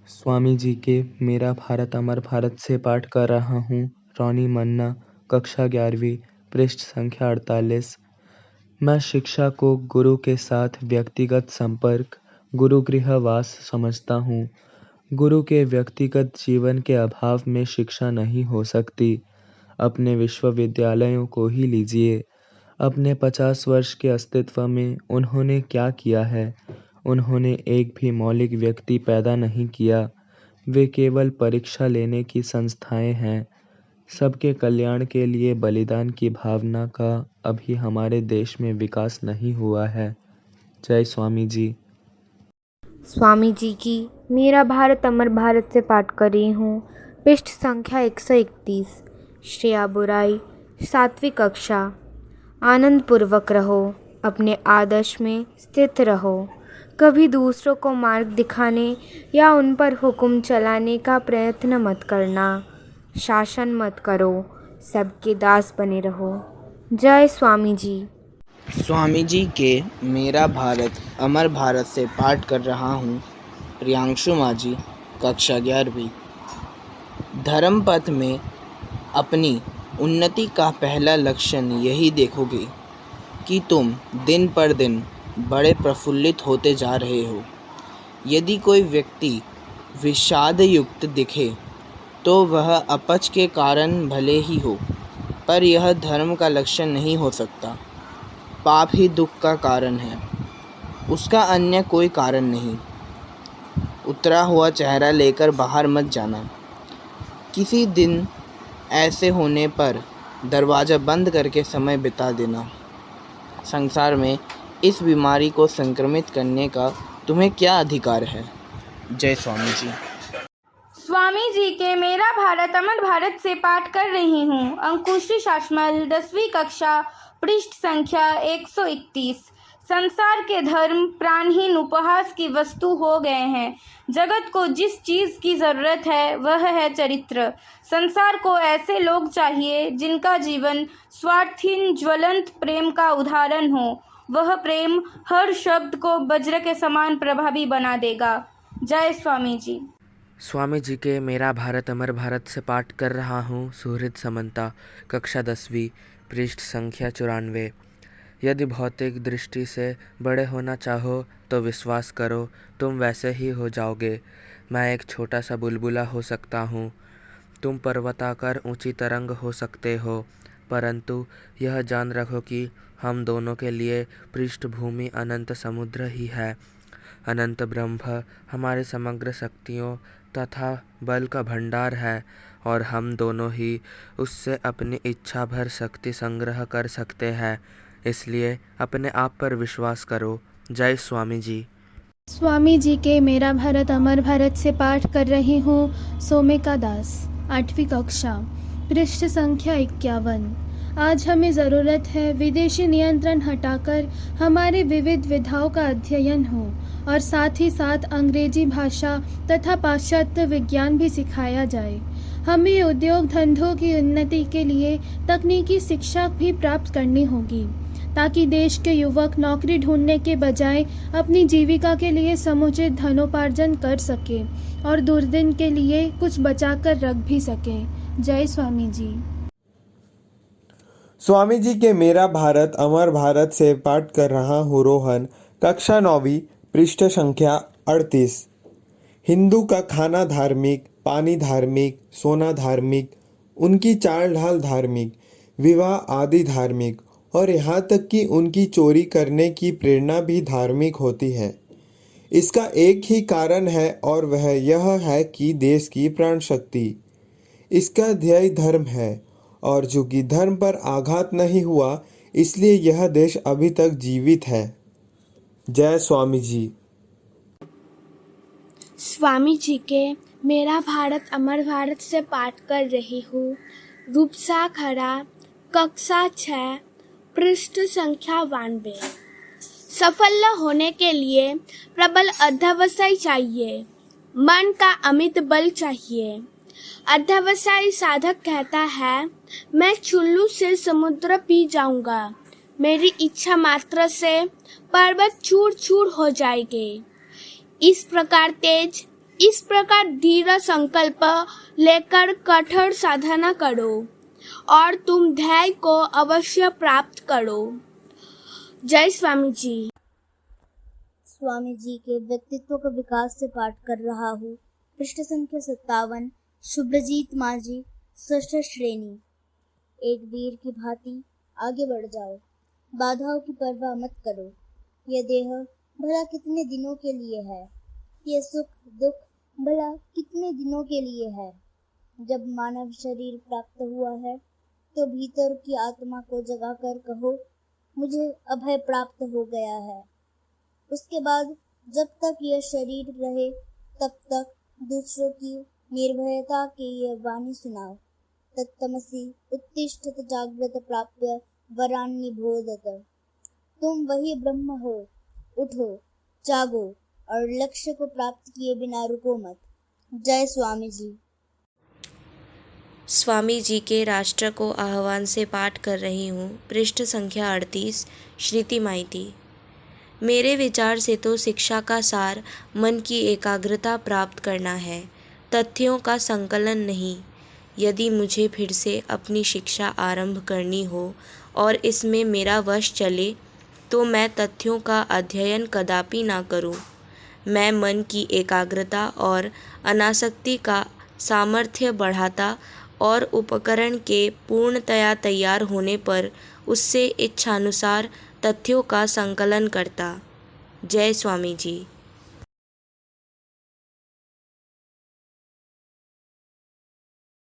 स्वामी जी के मेरा भारत अमर भारत से पाठ कर रहा हूँ। रोनी मन्ना, कक्षा 11वीं, पृष्ठ संख्या 48। मैं शिक्षा को गुरु के साथ व्यक्तिगत संपर्क, गुरु गृहवास समझता हूँ। गुरु के व्यक्तिगत जीवन के अभाव में शिक्षा नहीं हो सकती। अपने विश्वविद्यालयों को ही लीजिए। अपने 50 वर्ष के अस्तित्व में उन्होंने क्या किया है? उन्होंने एक भी मौलिक व्यक्ति पैदा नहीं किया। वे केवल परीक्षा लेने की संस्थाएं हैं। सबके कल्याण के लिए बलिदान की भावना का अभी हमारे देश में विकास नहीं हुआ है। जय स्वामी जी। स्वामी जी की मेरा भारत अमर भारत से पाठ कर रही हूँ। पृष्ठ संख्या 131। श्रेया बुराई, 7वीं कक्षा। आनंद पूर्वक रहो, अपने आदर्श में स्थित रहो। कभी दूसरों को मार्ग दिखाने या उन पर हुक्म चलाने का प्रयत्न मत करना। शासन मत करो, सबके दास बने रहो। जय स्वामी जी। स्वामी जी के मेरा भारत अमर भारत से पाठ कर रहा हूँ। प्रियांशु माझी, कक्षा 11वीं। धर्म पथ में अपनी उन्नति का पहला लक्षण यही देखोगे कि तुम दिन पर दिन बड़े प्रफुल्लित होते जा रहे हो। यदि कोई व्यक्ति विषाद युक्त दिखे तो वह अपच के कारण भले ही हो, पर यह धर्म का लक्षण नहीं हो सकता। पाप ही दुख का कारण है, उसका अन्य कोई कारण नहीं। उतरा हुआ चेहरा लेकर बाहर मत जाना। किसी दिन ऐसे होने पर दरवाज़ा बंद करके समय बिता देना। संसार में इस बीमारी को संक्रमित करने का तुम्हें क्या अधिकार है? जय स्वामी जी। स्वामी जी के मेरा भारत अमर भारत से पाठ कर रही हूँ। अंकुशी शासमल, 10वीं कक्षा, पृष्ठ संख्या 131। संसार के धर्म प्राणहीन उपहास की वस्तु हो गए हैं। जगत को जिस चीज़ की ज़रूरत है वह है चरित्र। संसार को ऐसे लोग चाहिए जिनका जीवन स्वार्थहीन ज्वलंत प्रेम का उदाहरण हो। वह प्रेम हर शब्द को वज्र के समान प्रभावी बना देगा। जय स्वामी जी। स्वामी जी के मेरा भारत अमर भारत से पाठ कर रहा हूँ। सुहृद समंता, कक्षा 10वीं, पृष्ठ संख्या 94। यदि भौतिक दृष्टि से बड़े होना चाहो तो विश्वास करो तुम वैसे ही हो जाओगे। मैं एक छोटा सा बुलबुला हो सकता हूँ, तुम पर्वताकार ऊंची तरंग हो सकते हो, परंतु यह जान रखो कि हम दोनों के लिए पृष्ठभूमि अनंत समुद्र ही है। अनंत ब्रह्म हमारे समग्र शक्तियों तथा बल का भंडार है और हम दोनों ही उससे अपनी इच्छा भर शक्ति संग्रह कर सकते हैं। इसलिए अपने आप पर विश्वास करो। जय स्वामी जी। स्वामी जी के मेरा भारत अमर भारत से पाठ कर रही हूँ। सोमिका दास, 8वीं कक्षा, पृष्ठ संख्या 51। आज हमें ज़रूरत है विदेशी नियंत्रण हटाकर हमारे विविध विधाओं का अध्ययन हो और साथ ही साथ अंग्रेजी भाषा तथा पाश्चात्य विज्ञान भी सिखाया जाए। हमें उद्योग धंधों की उन्नति के लिए तकनीकी शिक्षा भी प्राप्त करनी होगी ताकि देश के युवक नौकरी ढूंढने के बजाय अपनी जीविका के लिए समुचित धनोपार्जन कर सके और दुर्दिन के लिए कुछ बचाकर रख भी सके। जय स्वामी जी। स्वामी जी के मेरा भारत अमर भारत से पाठ कर रहा हूँ। रोहन, कक्षा 9वीं, पृष्ठ संख्या 38। हिंदू का खाना धार्मिक, पानी धार्मिक, सोना धार्मिक, उनकी चाल ढाल धार्मिक, विवाह आदि धार्मिक और यहाँ तक कि उनकी चोरी करने की प्रेरणा भी धार्मिक होती है। इसका एक ही कारण है और वह यह है कि देश की प्राण शक्ति, इसका ध्येय धर्म है और चूंकि धर्म पर आघात नहीं हुआ इसलिए यह देश अभी तक जीवित है। जय स्वामी जी। स्वामी जी के मेरा भारत अमर भारत से पाठ कर रही हूँ। रूपसा खरा, कक्षा 6, पृष्ठ संख्या 92। सफल होने के लिए प्रबल अध्यवसाय चाहिए, मन का अमित बल चाहिए। अध्यवसायी साधक कहता है, मैं चुल्लू से समुद्र पी जाऊंगा, मेरी इच्छा मात्र से पर्वत चूर चूर हो जाएंगे। इस प्रकार तेज इस प्रकार दृढ़ संकल्प लेकर कठोर साधना करो और तुम ध्येय को अवश्य प्राप्त करो। जय स्वामी जी। स्वामी जी के व्यक्तित्व का विकास से पाठ कर रहा हूँ। पृष्ठ संख्या 57। शुभ्रजीत माझी, षष्ठ श्रेणी। एक वीर की भांति आगे बढ़ जाओ, बाधाओं की परवाह मत करो। यह देह भला कितने दिनों के लिए है, यह सुख दुख भला कितने दिनों के लिए है। जब मानव शरीर प्राप्त हुआ है तो भीतर की आत्मा को जगाकर कहो, मुझे अभय प्राप्त हो गया है। उसके बाद जब तक यह शरीर रहे तब तक दूसरों की निर्भयता की यह वाणी सुनाओ, तत्तमसि उत्तिष्ठत जाग्रत प्राप्य वरान्नि बोधत। तुम वही ब्रह्म हो, उठो जागो और लक्ष्य को प्राप्त किए बिना रुको मत। जय स्वामी जी। स्वामी जी के राष्ट्र को आह्वान से पाठ कर रही हूँ। पृष्ठ संख्या 38। श्रुति माइती। मेरे विचार से तो शिक्षा का सार मन की एकाग्रता प्राप्त करना है, तथ्यों का संकलन नहीं। यदि मुझे फिर से अपनी शिक्षा आरंभ करनी हो और इसमें मेरा वश चले तो मैं तथ्यों का अध्ययन कदापि ना करूं। मैं मन की एकाग्रता और अनासक्ति का सामर्थ्य बढ़ाता और उपकरण के पूर्णतया तैयार होने पर उससे इच्छानुसार तथ्यों का संकलन करता। जय स्वामी जी।